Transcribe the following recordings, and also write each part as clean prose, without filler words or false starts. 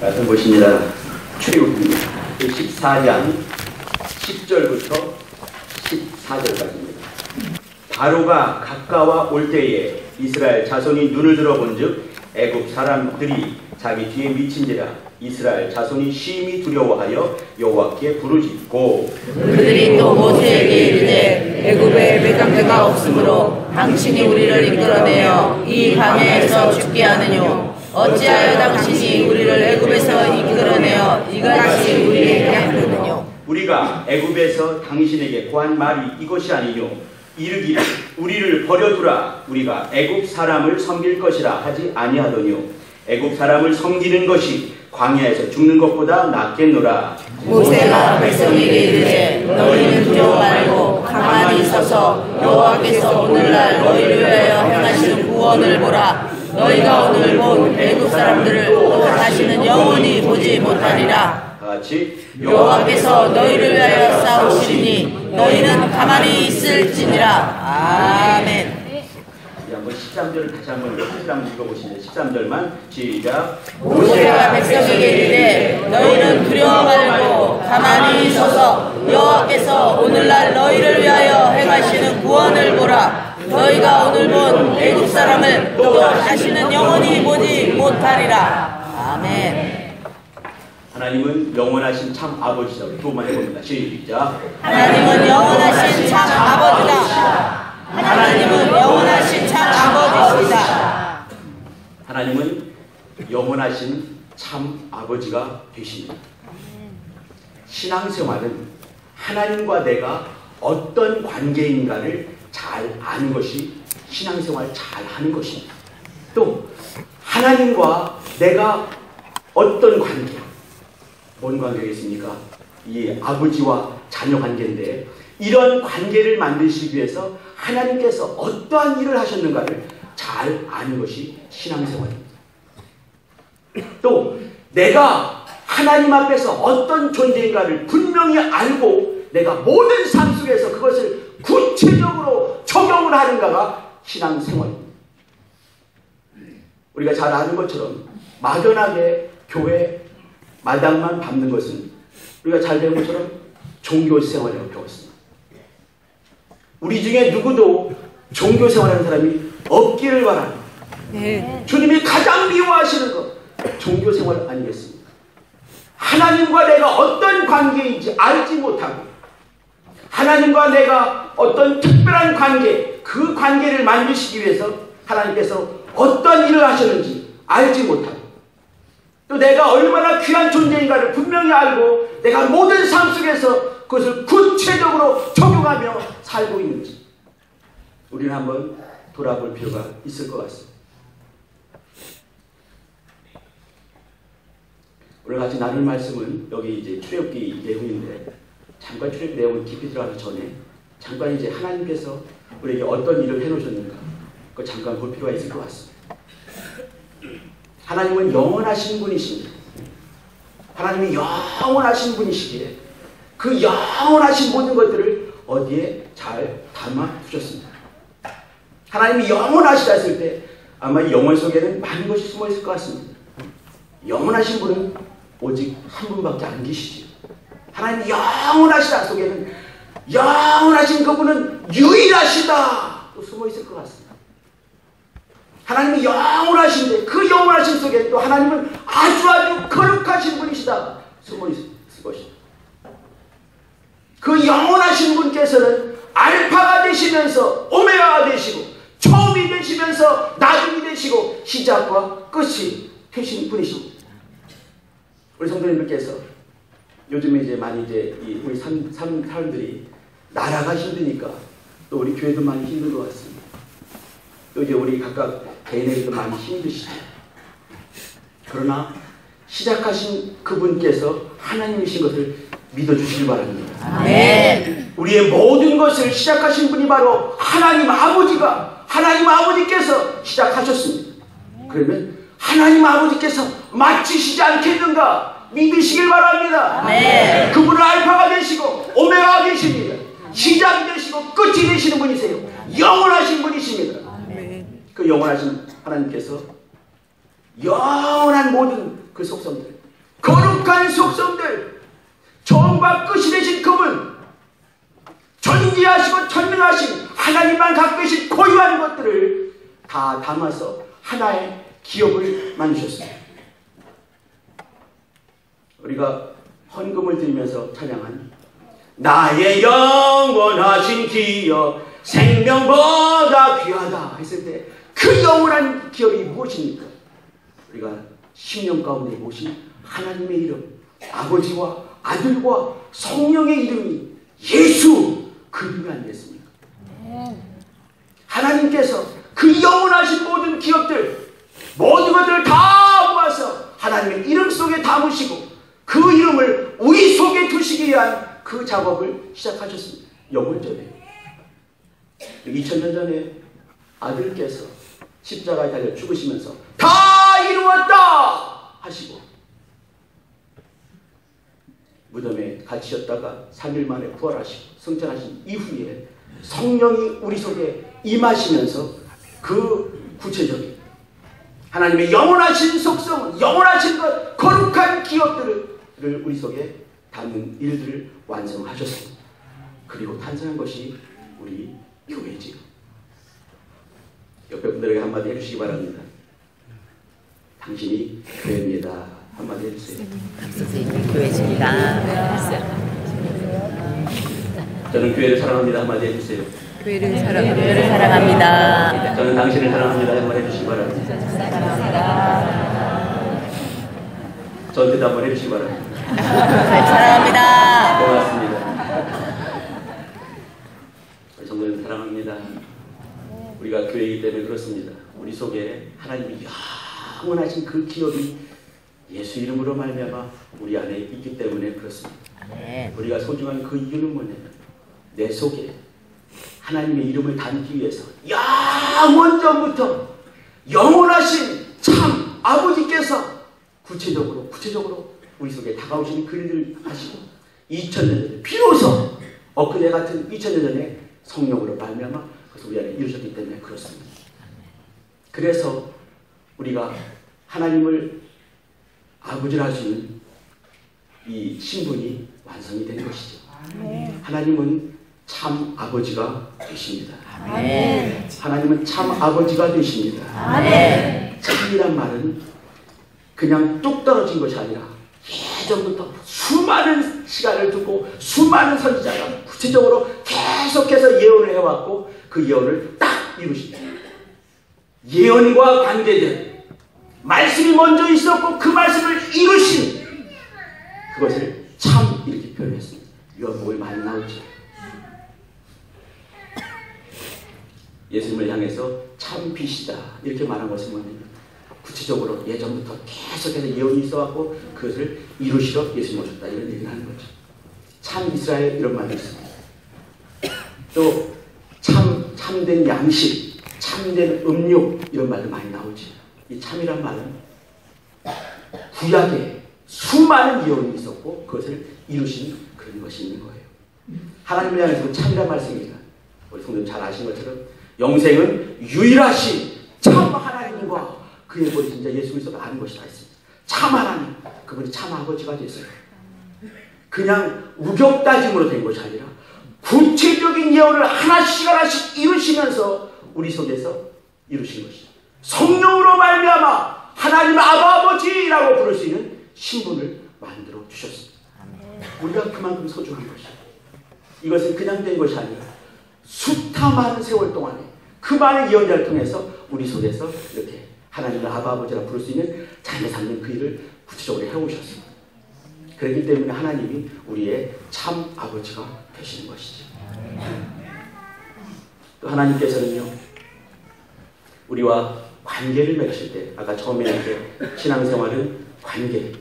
같은 것입니다. 출애굽기 14장 10절부터 14절까지입니다. 바로가 가까워 올 때에 이스라엘 자손이 눈을 들어본즉 애굽 사람들이 자기 뒤에 미친지라 이스라엘 자손이 심히 두려워하여 여호와께 부르짖고 그들이 또 모세에게 이르되 애굽에 매장대가 없으므로 당신이 우리를 이끌어내어 이 광야에서 죽게 하느뇨 어찌하여 당신이 우리를 애굽에서 이끌어내어 이같이 우리에게 하느뇨 우리가 애굽에서 당신에게 구한 말이 이것이 아니뇨 이르기를 우리를 버려두라 우리가 애굽 사람을 섬길 것이라 하지 아니하더뇨 애굽 사람을 섬기는 것이 광야에서 죽는 것보다 낫겠노라. 모세가 백성에게 이르되 너희는 두려워 말고 가만히 서서 여호와께서 오늘날 너희를 위하여 행하시는 구원을 보라. 너희가 오늘 본 애굽 사람들을 또 다시는 영원히 보지 못하리라. 같이 여호와께서 너희를 위하여 싸우시리니 너희는 가만히 있을지니라. 아멘. 한번 13절을 다시 한번 읽어보시죠. 13절만 시작. 모세가 백성에게 이르되 너희는 두려워 말고 가만히 서서 여호와께서 오늘날 너희를 위하여 행하시는 구원을 보라. 너희가 오늘 본 애굽 사람을 또 다시는 영원히 보지 못하리라. 아멘. 하나님은 영원하신 참 아버지다. 두 번 해봅니다. 시작. 하나님은 영원하신 참 아버지다. 하나님은 영원하신 참 아버지시다. 하나님은 영원하신 참 아버지가 되십니다. 신앙생활은 하나님과 내가 어떤 관계인가를 잘 아는 것이 신앙생활 잘 하는 것입니다. 또 하나님과 내가 어떤 관계야? 뭔 관계겠습니까? 이 아버지와 자녀 관계인데 이런 관계를 만드시기 위해서 하나님께서 어떠한 일을 하셨는가를 잘 아는 것이 신앙생활입니다. 또 내가 하나님 앞에서 어떤 존재인가를 분명히 알고 내가 모든 삶 속에서 그것을 구체적으로 적용을 하는가가 신앙생활입니다. 우리가 잘 아는 것처럼 막연하게 교회 마당만 밟는 것은 우리가 잘 배운 것처럼 종교생활이라고 배웠습니다. 우리 중에 누구도 종교생활하는 사람이 없기를 바랍니다. 네. 주님이 가장 미워하시는 것 종교생활 아니겠습니까? 하나님과 내가 어떤 관계인지 알지 못하고 하나님과 내가 어떤 특별한 관계 그 관계를 만드시기 위해서 하나님께서 어떤 일을 하셨는지 알지 못하고 또 내가 얼마나 귀한 존재인가를 분명히 알고 내가 모든 삶 속에서 그것을 구체적으로 적용하며 살고 있는지 우리는 한번 돌아볼 필요가 있을 것 같습니다. 오늘 같이 나눌 말씀은 여기 이제 출애굽기 내용인데 잠깐 출애굽기 내용을 깊이 들어가기 전에 잠깐 이제 하나님께서 우리에게 어떤 일을 해놓으셨는가 그걸 잠깐 볼 필요가 있을 것 같습니다. 하나님은 영원하신 분이십니다. 하나님이 영원하신 분이시기에 그 영원하신 모든 것들을 어디에 잘 담아 두셨습니다. 하나님이 영원하시다 했을 때 아마 이 영원 속에는 많은 것이 숨어 있을 것 같습니다. 영원하신 분은 오직 한 분밖에 안 계시지요. 하나님 영원하시다 속에는 영원하신 그분은 유일하시다 또 숨어 있을 것 같습니다. 하나님이 영원하신데 그 영원하신 속에 또 하나님은 아주 거룩하신 분이시다 숨어 있을 것입니다. 그 영원하신 분께서는 알파가 되시면서 오메가가 되시고 처음이 되시면서 나중이 되시고 시작과 끝이 되신 분이십니다. 우리 성도님들께서 요즘에 이제 많이 이제 우리 사람들이 나라가 힘드니까 또 우리 교회도 많이 힘든 것 같습니다. 또 이제 우리 각각 개인에게도 많이 힘드시죠. 그러나 시작하신 그분께서 하나님이신 것을 믿어주시기 바랍니다. 네. 우리의 모든 것을 시작하신 분이 바로 하나님 아버지께서 시작하셨습니다. 그러면 하나님 아버지께서 마치시지 않겠는가 믿으시길 바랍니다. 네. 그분은 알파가 되시고 오메가가 되십니다. 시작이 되시고 끝이 되시는 분이세요. 영원하신 분이십니다. 그 영원하신 하나님께서 영원한 모든 그 속성들 거룩한 속성들, 처음과 끝이 되신 그분, 전지하시고 전능하신 하나님만 갖고 계신 고유한 것들을 다 담아서 하나의 기업을 만드셨습니다. 우리가 헌금을 드리면서 찬양한 나의 영원하신 기업 생명보다 귀하다 했을 때 그 영원한 기업이 무엇입니까? 우리가 10년 가운데 모신 하나님의 이름, 아버지와 아들과 성령의 이름이 예수, 그 이름이 아니겠습니까? 하나님께서 그 영원하신 모든 기업들, 모든 것들을 다 모아서 하나님의 이름 속에 담으시고 그 이름을 우리 속에 두시기 위한 그 작업을 시작하셨습니다. 영원전에 2000년 전에 아들께서 십자가에 달려 죽으시면서 다 이루었다 하시고 무덤에 갇히셨다가 3일 만에 부활하시고 승천하신 이후에 성령이 우리 속에 임하시면서 그 구체적인 하나님의 영원하신 속성, 영원하신 것, 거룩한 기업들을 우리 속에 담는 일들을 완성하셨습니다. 그리고 탄생한 것이 우리 교회지요. 옆에 분들에게 한마디 해주시기 바랍니다. 당신이 교회입니다. 한마디 해주세요. 선생님 교회입니다. 저는 교회를 사랑합니다. 한마디 해주세요. 교회를 사랑합니다. 저는 당신을 사랑합니다. 한마디 해주시기 바랍니다. 저한테도 한번 해주시기 바랍니다. 사랑합니다. 고맙습니다. 성도님 사랑합니다. 우리가 교회이기 때문에 그렇습니다. 우리 속에 하나님이 영원하신 그 기업이 예수 이름으로 말미암아 우리 안에 있기 때문에 그렇습니다. 우리가 소중한 그 이유는 뭐냐면 내 속에 하나님의 이름을 담기 위해서 영원전부터 영원하신 참 아버지께서 구체적으로 우리 속에 다가오시는 그 일을 하시고 2000년 전에 비로소 엊그제 같은 2000년 전에 성령으로 말미암아 그래서 우리 안에 이루셨기 때문에 그렇습니다. 그래서 우리가 하나님을 아버지라 할 수 있는 이 신분이 완성이 된 것이죠. 하나님은 참 아버지가 되십니다. 하나님은 참 아버지가 되십니다. 참이란 말은 그냥 뚝 떨어진 것이 아니라 예전부터 수많은 시간을 두고 수많은 선지자가 구체적으로 계속해서 예언을 해왔고 그 예언을 딱 이루십니다. 예언과 관계된 말씀이 먼저 있었고 그 말씀을 이루신 그것을 참 이렇게 표현했습니다. 요한복음에 많이 나오죠. 예수님을 향해서 참 빛이다 이렇게 말한 것은 뭐냐면 구체적으로 예전부터 계속해서 예언이 있어왔고 그것을 이루시러 예수님 오셨다 이런 얘기를 하는 거죠. 참 이스라엘 이런 말이 있습니다. 또 참된 양식, 참된 음료 이런 말도 많이 나오죠. 이 참이란 말은 구약에 수많은 예언이 있었고 그것을 이루신 그런 것이 있는 거예요. 하나님을 향해서 참이란 말씀입니다. 우리 성도님 잘 아시는 것처럼 영생은 유일하신 참 하나님과 그의 머리 진짜 예수 그리스도가 아는 것이다 했습니다. 참 하나님, 그분이 참 아버지가 됐어요. 그냥 우격다짐으로 된 것이 아니라 구체적인 예언을 하나씩 이루시면서 우리 속에서 이루신 것이죠. 성령으로 말미암아 하나님 아버지라고 부를 수 있는 신분을 만들어 주셨습니다. 우리가 그만큼 소중한 것이죠. 이것은 그냥 된 것이 아니라 숱한 많은 세월 동안에 그 많은 예언자를 통해서 우리 속에서 이렇게 하나님을 아버지라 부를 수 있는 자녀 삼는 그 일을 구체적으로 해오셨습니다. 그렇기 때문에 하나님이 우리의 참 아버지가 되시는 것이죠. 또 하나님께서는요, 우리와 관계를 맺을 때, 아까 처음에 이렇게 신앙생활은 관계,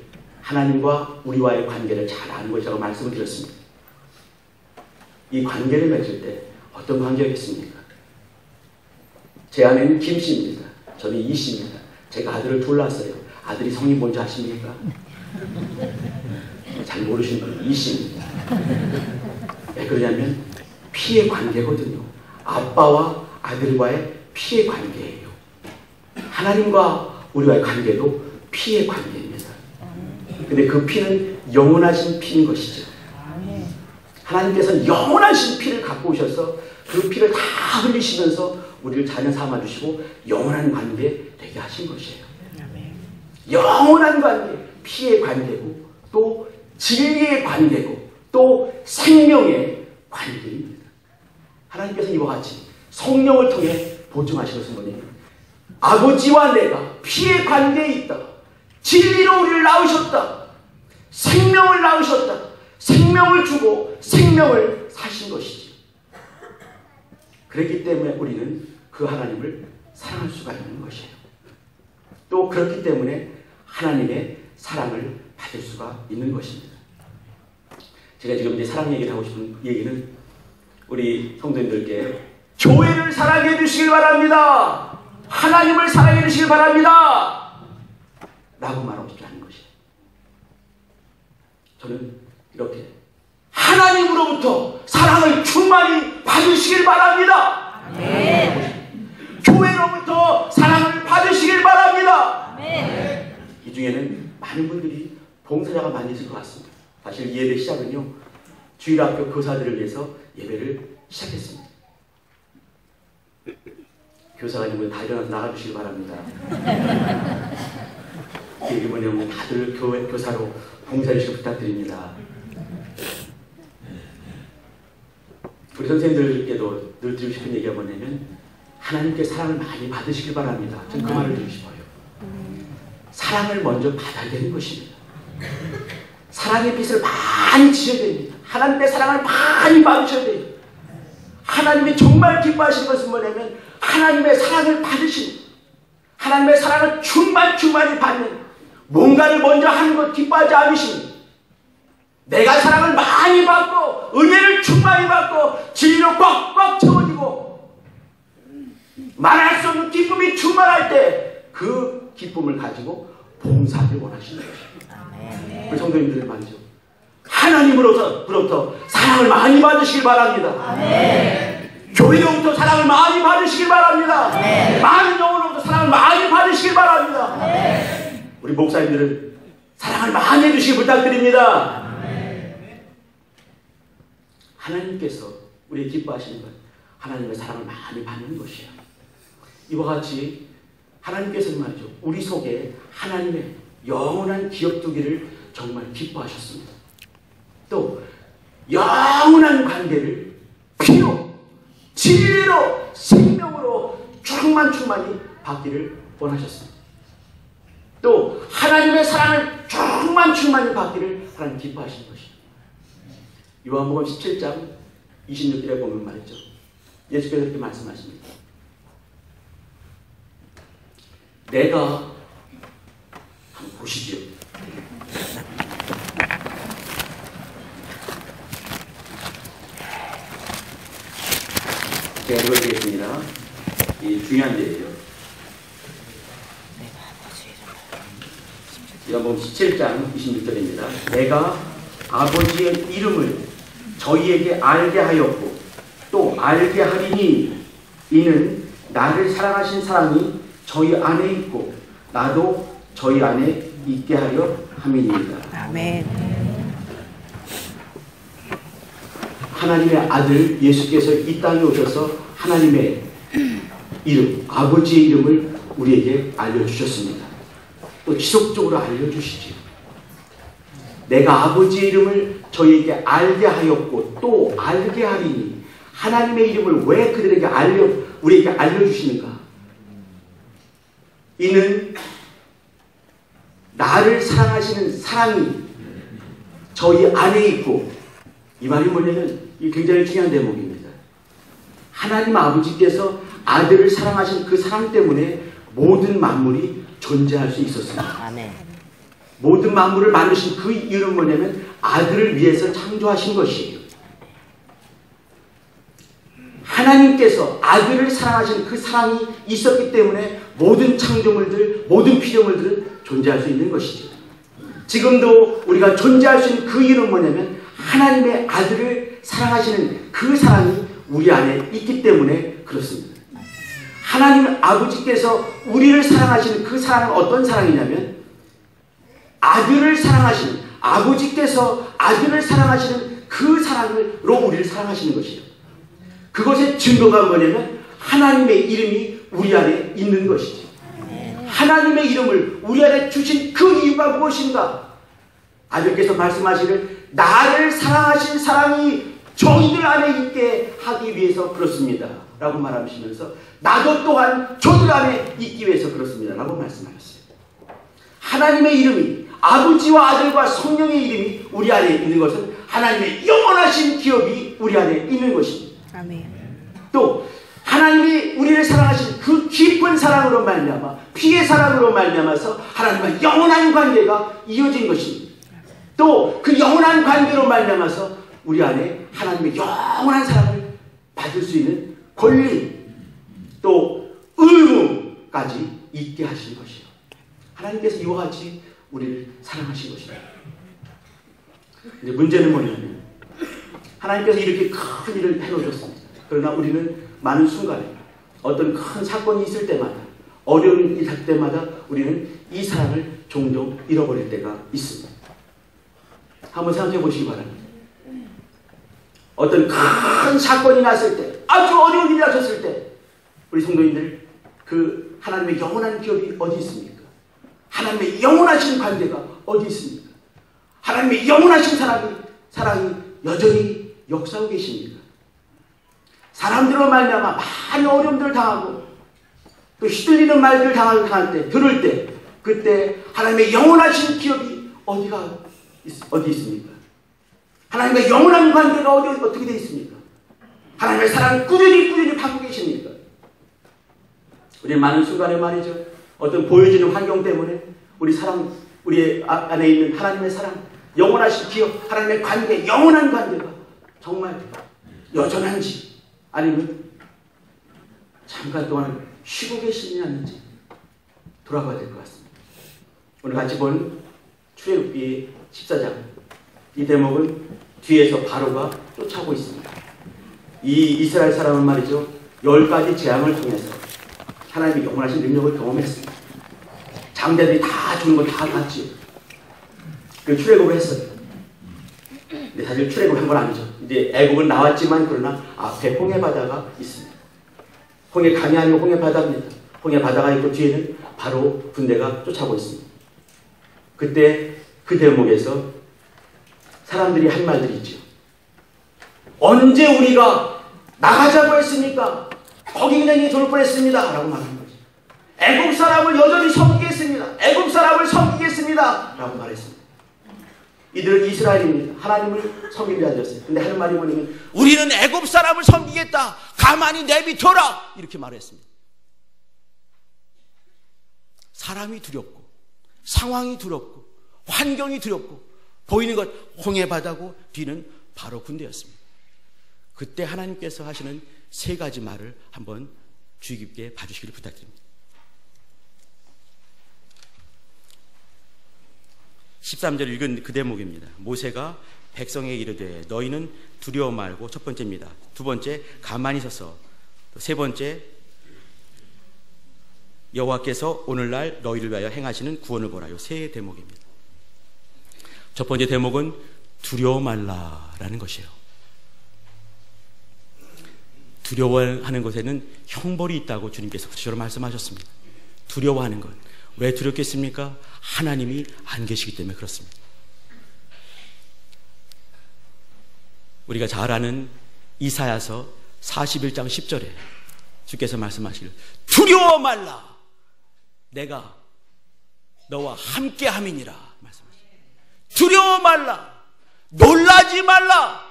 하나님과 우리와의 관계를 잘 아는 것이라고 말씀을 드렸습니다. 이 관계를 맺을 때 어떤 관계겠습니까? 제 아내는 김 씨입니다. 저는 이 씨입니다. 제가 아들을 둘 낳았어요. 아들이 성이 뭔지 아십니까? 잘 모르시는 분은 이 씨입니다. 왜 그러냐면 피의 관계거든요. 아빠와 아들과의 피의 관계예요. 하나님과 우리와의 관계도 피의 관계입니다. 근데 그 피는 영원하신 피인 것이죠. 하나님께서는 영원하신 피를 갖고 오셔서 그 피를 다 흘리시면서 우리를 자녀 삼아주시고 영원한 관계 되게 하신 것이에요. 영원한 관계, 피의 관계고 또 진리의 관계고 또 생명의 관계입니다. 하나님께서 이와 같이 성령을 통해 보증하신 것은 뭐냐면 아버지와 내가 피의 관계에 있다. 진리로 우리를 낳으셨다. 생명을 낳으셨다. 생명을 주고 생명을 사신 것이지. 그렇기 때문에 우리는 그 하나님을 사랑할 수가 있는 것이에요. 또 그렇기 때문에 하나님의 사랑을 받을 수가 있는 것입니다. 제가 지금 이제 사랑 얘기를 하고 싶은 얘기는 우리 성도님들께 교회를 사랑해 주시길 바랍니다. 하나님을 사랑해 주시길 바랍니다. 라고 말하고 싶지 않은 것이에요. 저는 이렇게 하나님으로부터 사랑을 충만히 받으시길 바랍니다. 아멘. 교회로부터 사랑을 받으시길 바랍니다. 아멘. 이 중에는 많은 분들이 봉사자가 많이 있을 것 같습니다. 사실 이 예배 시작은요, 주일학교 교사들을 위해서 예배를 시작했습니다. 교사가 아니면 다 일어나서 나가주시기 바랍니다. 이번에 오늘 다들 교사로 봉사해주시기 부탁드립니다. 우리 선생님들께도 늘 드리고 싶은 얘기가 뭐냐면 하나님께 사랑을 많이 받으시길 바랍니다. 저는 그 말을 드리고 싶어요. 사랑을 먼저 받아야 되는 것입니다. 사랑의 빛을 많이 지셔야 됩니다. 하나님의 사랑을 많이 받으셔야 돼요. 하나님이 정말 기뻐하시는 것은 뭐냐면 하나님의 사랑을 받으시는, 하나님의 사랑을 충만히 받는, 뭔가를 먼저 하는 것 기뻐하지 않으시니 내가 사랑을 많이 받고 은혜를 충만히 받고 진리로 꽉꽉 채워지고 말할 수 없는 기쁨이 충만할 때 그 기쁨을 가지고 봉사하길 원하시는 것입니다. 우리 성도님들 말이죠. 하나님으로부터 사랑을 많이 받으시길 바랍니다. 아멘. 교회로부터 사랑을 많이 받으시길 바랍니다. 아멘. 많은 영혼으로부터 사랑을 많이 받으시길 바랍니다. 아멘. 우리 목사님들은 사랑을 많이 해주시기 부탁드립니다. 아멘. 하나님께서 우리 기뻐하시는 건 하나님의 사랑을 많이 받는 것이에요. 이와 같이 하나님께서는 말이죠, 우리 속에 하나님의 영원한 기억두기를 정말 기뻐하셨습니다. 또 영원한 관계를 피로, 진리로, 생명으로 충만히 받기를 원하셨습니다. 또 하나님의 사랑을 충만히 받기를 하나님 기뻐하시는 것입니다. 요한복음 17장 26절에 보면 말이죠, 예수께서 이렇게 말씀하십니다. 내가 한번 보시죠. 제가 읽어드리겠습니다. 이 중요한 데예요. 요한복음 17장 26절입니다. 내가 아버지의 이름을 저희에게 알게 하였고 또 알게 하리니 이는 나를 사랑하신 사랑이 저희 안에 있고 나도 저희 안에 있게 하려 함이니이다. 아멘. 하나님의 아들 예수께서 이 땅에 오셔서 하나님의 이름, 아버지의 이름을 우리에게 알려주셨습니다. 또 지속적으로 알려주시지요. 내가 아버지의 이름을 저희에게 알게 하였고 또 알게 하리니, 하나님의 이름을 왜 그들에게 우리에게 알려주시는가? 이는 나를 사랑하시는 사랑이 저희 안에 있고, 이 말이 뭐냐면 이 굉장히 중요한 대목입니다. 하나님 아버지께서 아들을 사랑하신 그 사랑 때문에 모든 만물이 존재할 수 있었습니다. 아멘. 모든 만물을 만드신 그 이유는 뭐냐면 아들을 위해서 창조하신 것이에요. 하나님께서 아들을 사랑하신 그 사랑이 있었기 때문에 모든 창조물들, 모든 피조물들은 존재할 수 있는 것이죠. 지금도 우리가 존재할 수 있는 그 이유는 뭐냐면 하나님의 아들을 사랑하시는 그 사랑이 우리 안에 있기 때문에 그렇습니다. 하나님 아버지께서 우리를 사랑하시는 그 사랑은 어떤 사랑이냐면 아들을 사랑하시는, 아버지께서 아들을 사랑하시는 그 사랑으로 우리를 사랑하시는 것이에요. 그것의 증거가 뭐냐면 하나님의 이름이 우리 안에 있는 것이지. 하나님의 이름을 우리 안에 주신 그 이유가 무엇인가? 아들께서 말씀하시길 나를 사랑하신 사랑이 저희들 안에 있게 하기 위해서 그렇습니다 라고 말하시면서 나도 또한 저들 안에 있기 위해서 그렇습니다 라고 말씀하셨어요. 하나님의 이름이, 아버지와 아들과 성령의 이름이 우리 안에 있는 것은 하나님의 영원하신 기업이 우리 안에 있는 것입니다. 아멘. 또 하나님이 우리를 사랑하신 그 깊은 사랑으로 말미암아, 피의 사랑으로 말미암아서 하나님과 영원한 관계가 이어진 것입니다. 또 그 영원한 관계로 말미암아서 우리 안에 하나님의 영원한 사랑을 받을 수 있는 권리, 또 의무까지 있게 하신 것이요. 하나님께서 이와 같이 우리를 사랑하신 것입니다. 근데 문제는 뭐냐면 하나님께서 이렇게 큰 일을 해놓으셨습니다. 그러나 우리는 많은 순간에 어떤 큰 사건이 있을 때마다, 어려운 일이 닥 때마다 우리는 이 사랑을 종종 잃어버릴 때가 있습니다. 한번 생각해 보시기 바랍니다. 어떤 큰 사건이 났을 때, 아주 어려운 일이 닥쳤을 때 우리 성도님들 그 하나님의 영원한 기업이 어디 있습니까? 하나님의 영원하신 관계가 어디 있습니까? 하나님의 영원하신 사랑이 여전히 역사하고 계십니까? 사람들로 말미암아 많은 어려움들을 당하고 또 휘둘리는 말들을 당할 때, 들을 때, 그때 하나님의 영원하신 기업이 어디 있습니까? 하나님과 영원한 관계가 어떻게 되어 있습니까? 하나님의 사랑을 꾸준히 받고 계십니까? 우리는 많은 순간에 말이죠, 어떤 보여지는 환경 때문에 우리 안에 있는 하나님의 사랑, 영원하신 기업, 하나님의 관계, 영원한 관계가 정말 여전한지 아니면 잠깐 동안 쉬고 계시지 않는지 돌아봐야 될 것 같습니다. 오늘 같이 본 출애굽기 14장, 이 대목은 뒤에서 바로가 쫓아오고 있습니다. 이 이스라엘 사람은 말이죠, 10가지 재앙을 통해서 하나님의 영원하신 능력을 경험했습니다. 장자들이 다 죽는 걸 다 봤지요. 그 출애굽을 했어요. 근데 사실 출애굽을 한 건 아니죠. 이제 애굽은 나왔지만 그러나 앞에 홍해 바다가 있습니다. 홍해 강이 아니고 홍해 바다입니다. 홍해 바다가 있고 뒤에는 바로 군대가 쫓아오고 있습니다. 그때 그 대목에서 사람들이 한 말들이 있죠. 언제 우리가 나가자고 했습니까? 거기 그냥 돌 뻔했습니다 라고 말하는 거죠. 애굽 사람을 여전히 섬기겠습니다. 애굽 사람을 섬기겠습니다 라고 말했습니다. 이들은 이스라엘입니다. 하나님을 섬기는 자들이었어요. 근데 하는 말이 뭐냐면 우리는 애굽 사람을 섬기겠다, 가만히 내비둬라, 이렇게 말했습니다. 사람이 두렵고 상황이 두렵고 환경이 두렵고 보이는 것 홍해 바다고 뒤는 바로 군대였습니다. 그때 하나님께서 하시는 3가지 말을 한번 주의 깊게 봐주시기를 부탁드립니다. 13절 읽은 그 대목입니다. 모세가 백성에게 이르되 너희는 두려워 말고, 첫 번째입니다. 두 번째, 가만히 서서, 세 번째, 여호와께서 오늘날 너희를 위하여 행하시는 구원을 보라. 이 3 대목입니다. 첫 번째 대목은 두려워 말라라는 것이에요. 두려워하는 것에는 형벌이 있다고 주님께서 구체적으로 말씀하셨습니다. 두려워하는 것, 왜 두렵겠습니까? 하나님이 안 계시기 때문에 그렇습니다. 우리가 잘 아는 이사야서 41장 10절에 주께서 말씀하시길 두려워 말라, 내가 너와 함께함이니라 말씀하십니다. 두려워 말라, 놀라지 말라,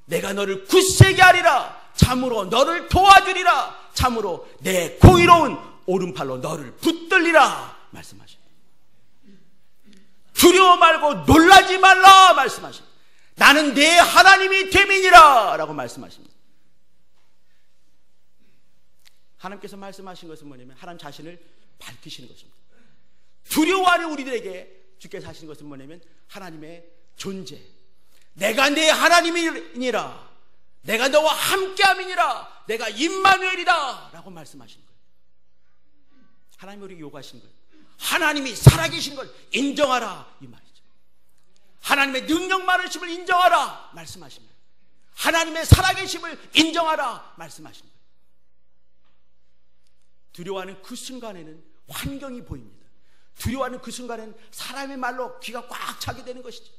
내가 너를 굳세게 하리라, 참으로 너를 도와주리라, 참으로 내 공의로운 오른팔로 너를 붙들리라 말씀하십니다. 두려워 말고 놀라지 말라 말씀하십니다. 나는 내 하나님이 됨이니라 라고 말씀하십니다. 하나님께서 말씀하신 것은 뭐냐면 하나님 자신을 밝히시는 것입니다. 두려워하는 우리들에게 주께서 하시는 것은 뭐냐면 하나님의 존재, 내가 내 하나님이니라, 내가 너와 함께함이니라, 내가 임마누엘이다 라고 말씀하시는 거예요. 하나님이 우리에게 요구하시는 거예요. 하나님이 살아계신 걸 인정하라 이 말이죠. 하나님의 능력 많으심을 인정하라 말씀하십니다. 하나님의 살아계심을 인정하라 말씀하십니다. 두려워하는 그 순간에는 환경이 보입니다. 두려워하는 그 순간에는 사람의 말로 귀가 꽉 차게 되는 것이죠.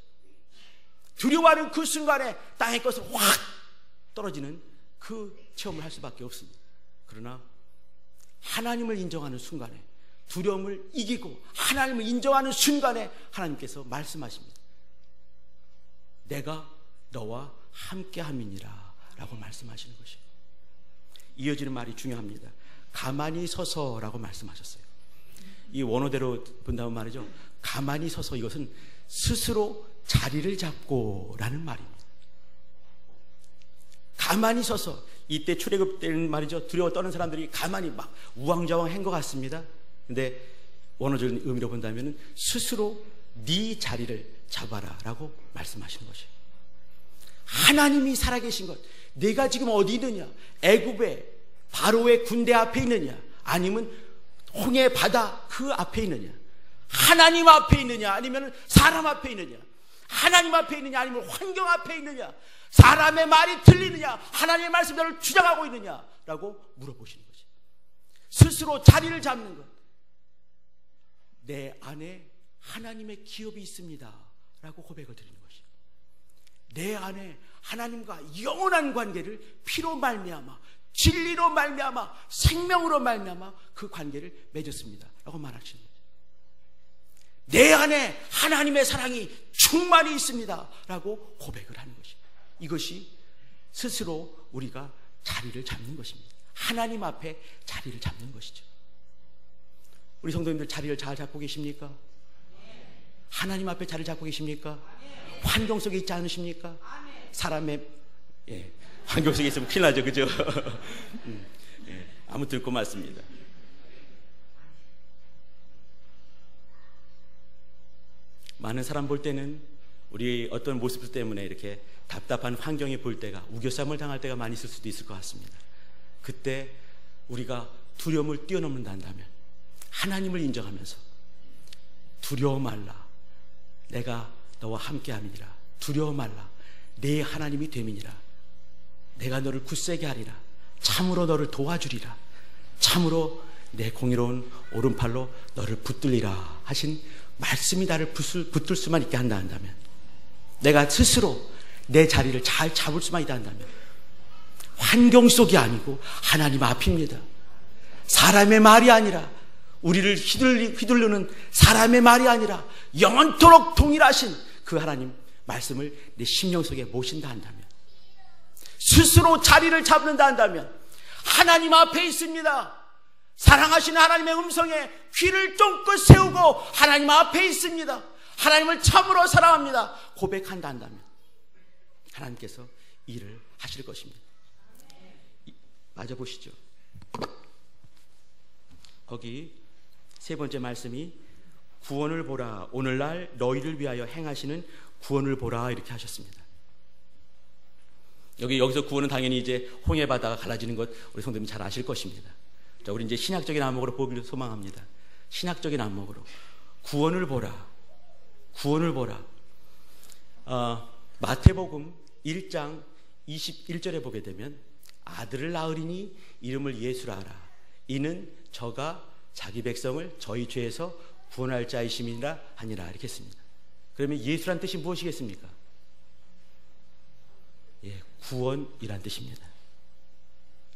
두려워하는 그 순간에 땅의 것을 확 떨어지는 그 체험을 할 수밖에 없습니다. 그러나 하나님을 인정하는 순간에, 두려움을 이기고 하나님을 인정하는 순간에 하나님께서 말씀하십니다. 내가 너와 함께함이니라 라고 말씀하시는 것이에요. 이어지는 말이 중요합니다. 가만히 서서라고 말씀하셨어요. 이 원어대로 본다면 말이죠, 가만히 서서, 이것은 스스로 자리를 잡고 라는 말입니다. 가만히 서서, 이때 출애굽 때는 말이죠, 두려워 떠는 사람들이 가만히 막 우왕좌왕한 것 같습니다. 근데 원어적인 의미로 본다면 스스로 네 자리를 잡아라 라고 말씀하시는 것이에요. 하나님이 살아계신 것, 내가 지금 어디 있느냐, 애굽의 바로의 군대 앞에 있느냐, 아니면 홍해 바다 그 앞에 있느냐, 하나님 앞에 있느냐, 아니면 사람 앞에 있느냐, 하나님 앞에 있느냐, 아니면 환경 앞에 있느냐, 사람의 말이 들리느냐, 하나님의 말씀대로 주장하고 있느냐 라고 물어보시는 것이, 스스로 자리를 잡는 것. 내 안에 하나님의 기업이 있습니다 라고 고백을 드리는 것이, 내 안에 하나님과 영원한 관계를 피로 말미암아, 진리로 말미암아, 생명으로 말미암아 그 관계를 맺었습니다 라고 말하시는 거죠. 내 안에 하나님의 사랑이 충만히 있습니다 라고 고백을 하는 것이, 이것이 스스로 우리가 자리를 잡는 것입니다. 하나님 앞에 자리를 잡는 것이죠. 우리 성도님들 자리를 잘 잡고 계십니까? 하나님 앞에 자리를 잡고 계십니까? 환경 속에 있지 않으십니까? 사람의 환경 속에 있으면 큰일 나죠, 그죠? 아무튼 고맙습니다. 많은 사람 볼 때는 우리 어떤 모습 때문에 이렇게 답답한 환경에 볼 때가, 우겨쌈을 당할 때가 많이 있을 수도 있을 것 같습니다. 그때 우리가 두려움을 뛰어넘는다 한다면, 하나님을 인정하면서 두려워 말라, 내가 너와 함께함이니라, 두려워 말라, 내 하나님이 됨이니라, 내가 너를 굳세게 하리라, 참으로 너를 도와주리라, 참으로 내 공의로운 오른팔로 너를 붙들리라 하신 말씀이 나를 붙들 수만 있게 한다 한다면, 내가 스스로 내 자리를 잘 잡을 수만 있다 한다면, 환경 속이 아니고 하나님 앞입니다. 사람의 말이 아니라, 우리를 휘둘르는 사람의 말이 아니라 영원토록 동일하신 그 하나님 말씀을 내 심령 속에 모신다 한다면, 스스로 자리를 잡는다 한다면, 하나님 앞에 있습니다. 사랑하시는 하나님의 음성에 귀를 쫑긋 세우고 하나님 앞에 있습니다. 하나님을 참으로 사랑합니다 고백한다 한다면 하나님께서 일을 하실 것입니다. 맞아 보시죠. 거기 세 번째 말씀이 구원을 보라, 오늘날 너희를 위하여 행하시는 구원을 보라 이렇게 하셨습니다. 여기서 구원은 당연히 이제 홍해 바다가 갈라지는 것 우리 성도님 잘 아실 것입니다. 자, 우리 이제 신학적인 안목으로 보기를 소망합니다. 신학적인 안목으로 구원을 보라, 구원을 보라. 마태복음 1장 21절에 보게 되면, 아들을 낳으리니 이름을 예수라 하라, 이는 저가 자기 백성을 저희 죄에서 구원할 자이심이라 하니라 이렇게 했습니다. 그러면 예수란 뜻이 무엇이겠습니까? 구원이란 뜻입니다.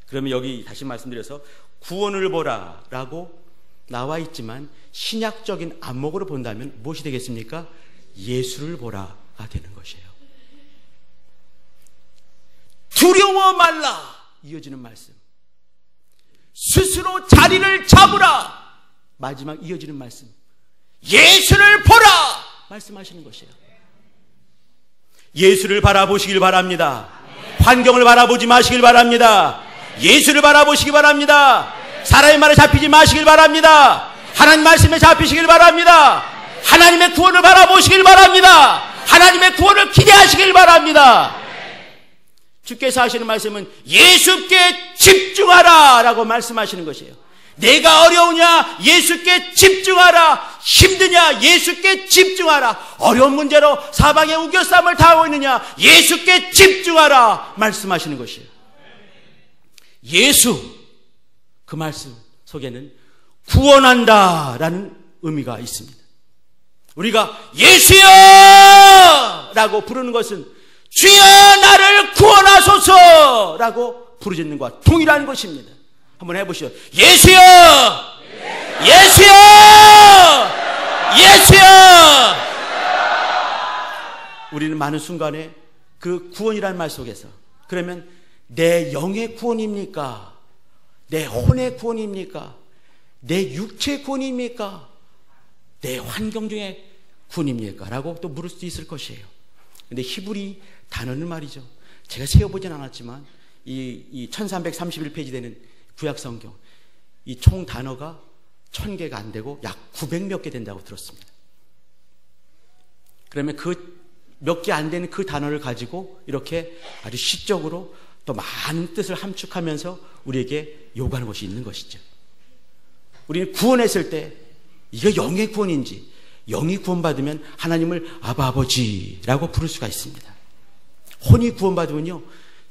그러면 여기 다시 말씀드려서 구원을 보라 라고 나와 있지만 신약적인 안목으로 본다면 무엇이 되겠습니까? 예수를 보라가 되는 것이에요. 두려워 말라, 이어지는 말씀. 스스로 자리를 잡으라, 마지막 이어지는 말씀. 예수를 보라 말씀하시는 것이에요. 예수를 바라보시길 바랍니다. 환경을 바라보지 마시길 바랍니다. 예수를 바라보시기 바랍니다. 사람의 말에 잡히지 마시길 바랍니다. 하나님 말씀에 잡히시길 바랍니다. 하나님의 구원을 바라보시길 바랍니다. 하나님의 구원을 기대하시길 바랍니다. 주께서 하시는 말씀은 예수께 집중하라 라고 말씀하시는 것이에요. 내가 어려우냐? 예수께 집중하라. 힘드냐? 예수께 집중하라. 어려운 문제로 사방에 우겨싸움을 당하고 있느냐? 예수께 집중하라. 말씀하시는 것이에요. 예수, 그 말씀 속에는 구원한다라는 의미가 있습니다. 우리가 예수여! 라고 부르는 것은 주여 나를 구원하소서! 라고 부르짖는 것과 동일한 것입니다. 한번 해보시죠. 예수여! 예수여! 예수여! 우리는 많은 순간에 그 구원이라는 말 속에서, 그러면 내 영의 구원입니까? 내 혼의 구원입니까? 내 육체의 구원입니까? 내 환경 중의 구원입니까? 라고 또 물을 수 있을 것이에요. 근데 히브리 단어는 말이죠, 제가 세어보진 않았지만 이 1331페이지 되는 구약성경, 이 총 단어가 1000개가 안 되고 약 900몇 개 된다고 들었습니다. 그러면 그 몇 개 안 되는 그 단어를 가지고 이렇게 아주 시적으로 또 많은 뜻을 함축하면서 우리에게 요구하는 것이 있는 것이죠. 우리는 구원했을 때 이게 영의 구원인지, 영이 구원받으면 하나님을 아바 아버지라고 부를 수가 있습니다. 혼이 구원받으면요,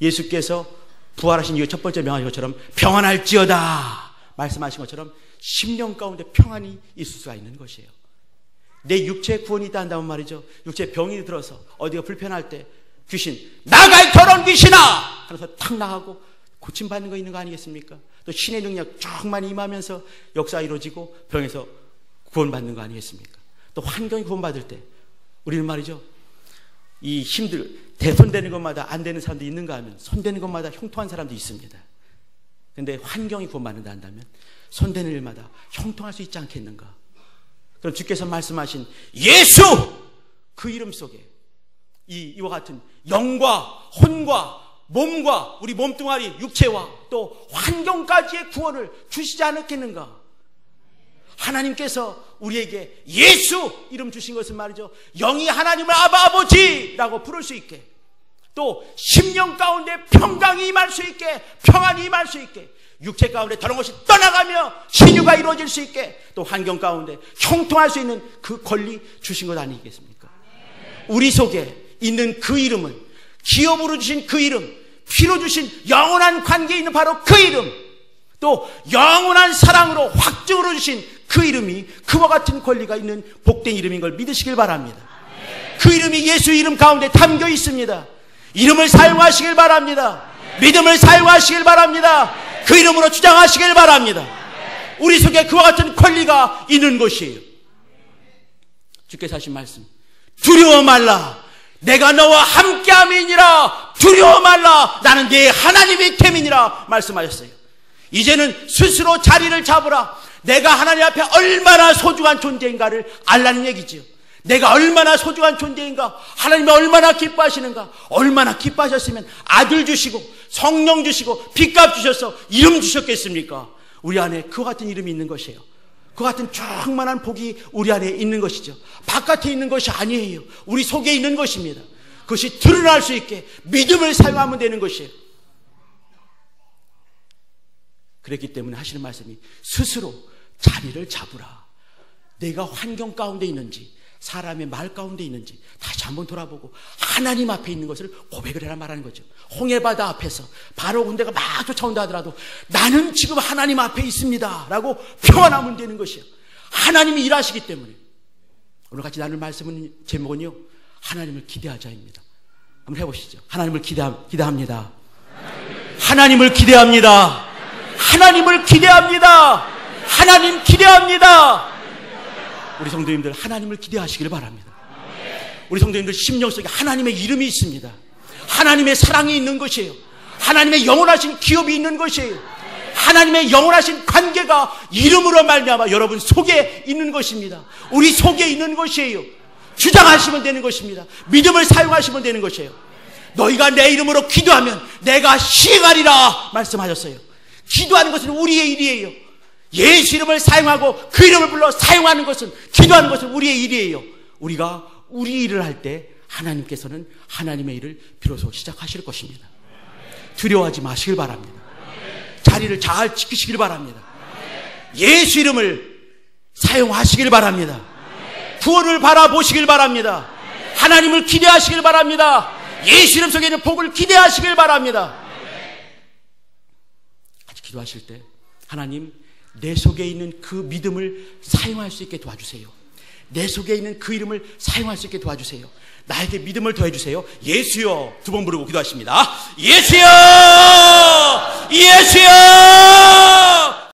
예수께서 부활하신 이후 첫 번째 명하신 것처럼 평안할지어다 말씀하신 것처럼 10년 가운데 평안이 있을 수가 있는 것이에요. 내 육체의 구원이 있다 한다면 말이죠, 육체에 병이 들어서 어디가 불편할 때 귀신, 나가 이 더러운 귀신아! 하면서 탁 나가고 고침받는 거 있는 거 아니겠습니까? 또 신의 능력 쭉 많이 임하면서 역사 이루어지고 병에서 구원받는 거 아니겠습니까? 또 환경이 구원받을 때 우리는 말이죠, 이 손대는 것마다 안 되는 사람도 있는가 하면 손대는 것마다 형통한 사람도 있습니다. 그런데 환경이 구원받는다 한다면 손대는 일마다 형통할 수 있지 않겠는가? 그럼 주께서 말씀하신 예수, 그 이름 속에 이와 같은 영과 혼과 몸과 우리 몸뚱아리 육체와 또 환경까지의 구원을 주시지 않았겠는가? 하나님께서 우리에게 예수 이름 주신 것은 말이죠, 영이 하나님을 아바 아버지라고 부를 수 있게, 또 10년 가운데 평강이 임할 수 있게, 평안이 임할 수 있게, 육체 가운데 더러운 것이 떠나가며 신유가 이루어질 수 있게, 또 환경 가운데 형통할 수 있는 그 권리 주신 것 아니겠습니까? 우리 속에 있는 그 이름은, 기업으로 주신 그 이름, 피로 주신 영원한 관계에 있는 바로 그 이름, 또 영원한 사랑으로 확증으로 주신 그 이름이 그와 같은 권리가 있는 복된 이름인 걸 믿으시길 바랍니다. 그 이름이 예수 이름 가운데 담겨 있습니다. 이름을 사용하시길 바랍니다. 믿음을 사용하시길 바랍니다. 그 이름으로 주장하시길 바랍니다. 우리 속에 그와 같은 권리가 있는 것이에요. 주께서 하신 말씀, 두려워 말라, 내가 너와 함께함이니라. 두려워 말라, 나는 네 하나님의 템이니라 말씀하셨어요. 이제는 스스로 자리를 잡으라. 내가 하나님 앞에 얼마나 소중한 존재인가를 알라는 얘기지요. 내가 얼마나 소중한 존재인가, 하나님이 얼마나 기뻐하시는가. 얼마나 기뻐하셨으면 아들 주시고 성령 주시고 빚값 주셔서 이름 주셨겠습니까? 우리 안에 그와 같은 이름이 있는 것이에요. 그와 같은 충만한 복이 우리 안에 있는 것이죠. 바깥에 있는 것이 아니에요. 우리 속에 있는 것입니다. 그것이 드러날 수 있게 믿음을 사용하면 되는 것이에요. 그랬기 때문에 하시는 말씀이 스스로 자리를 잡으라. 내가 환경 가운데 있는지 사람의 말 가운데 있는지 다시 한번 돌아보고 하나님 앞에 있는 것을 고백을 해라 말하는 거죠. 홍해바다 앞에서 바로 군대가 막 쫓아온다 하더라도 나는 지금 하나님 앞에 있습니다 라고 평안하면 되는 것이에요. 하나님이 일하시기 때문에. 오늘 같이 나눌 말씀은 제목은요, 하나님을 기대하자입니다. 한번 해보시죠. 하나님을 기대합니다. 하나님을 기대합니다. 하나님을 기대합니다. 하나님 기대합니다. 우리 성도님들 하나님을 기대하시길 바랍니다. 우리 성도님들 심령 속에 하나님의 이름이 있습니다. 하나님의 사랑이 있는 것이에요. 하나님의 영원하신 기업이 있는 것이에요. 하나님의 영원하신 관계가 이름으로 말미암아 여러분 속에 있는 것입니다. 우리 속에 있는 것이에요. 주장하시면 되는 것입니다. 믿음을 사용하시면 되는 것이에요. 너희가 내 이름으로 기도하면 내가 시행하리라 말씀하셨어요. 기도하는 것은 우리의 일이에요. 예수 이름을 사용하고 그 이름을 불러 사용하는 것은, 기도하는 것은 우리의 일이에요. 우리가 우리 일을 할 때 하나님께서는 하나님의 일을 비로소 시작하실 것입니다. 두려워하지 마시길 바랍니다. 자리를 잘 지키시길 바랍니다. 예수 이름을 사용하시길 바랍니다. 구원을 바라보시길 바랍니다. 하나님을 기대하시길 바랍니다. 예수 이름 속에 있는 복을 기대하시길 바랍니다. 같이 기도하실 때 하나님, 내 속에 있는 그 믿음을 사용할 수 있게 도와주세요. 내 속에 있는 그 이름을 사용할 수 있게 도와주세요. 나에게 믿음을 더해주세요. 예수여, 두 번 부르고 기도하십니다. 예수여, 예수여,